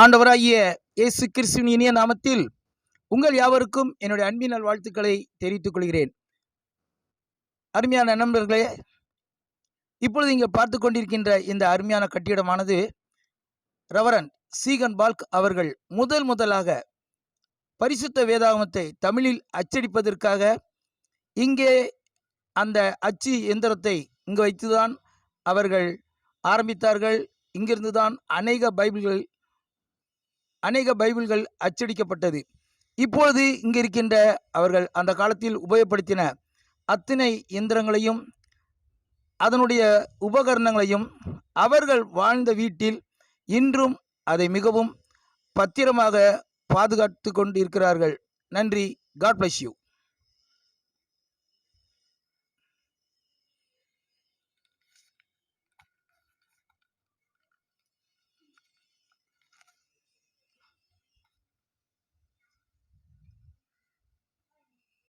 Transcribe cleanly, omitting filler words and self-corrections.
ஆண்டவராகிய இயேசு கிறிஸ்துவின் இனிய நாமத்தில் உங்கள் யாவருக்கும் என்னுடைய அன்பின் வாழ்த்துக்களை தெரிவித்துக் கொள்கிறேன். அருமையான நண்பர்களே, இப்பொழுது இங்கே பார்த்து கொண்டிருக்கின்ற இந்த அருமையான கட்டிடமானது ரெவரண்ட் சீகன் பால்க் அவர்கள் முதலாக பரிசுத்த வேதாகமத்தை தமிழில் அச்சடிப்பதற்காக இங்கே அந்த அச்சு எந்திரத்தை இங்கு வைத்துதான் அவர்கள் ஆரம்பித்தார்கள். இங்கிருந்து தான் அநேக பைபிள்கள் அச்சடிக்கப்பட்டது. இப்பொழுது இங்கே இருக்கின்ற அவர்கள் அந்த காலத்தில் உபயோகப்படுத்தின அத்தனை இயந்திரங்களையும் அதனுடைய உபகரணங்களையும் அவர்கள் வாழ்ந்த வீட்டில் இன்றும் அதை மிகவும் பத்திரமாக பாதுகாத்து கொண்டு இருக்கிறார்கள். நன்றி. God bless you.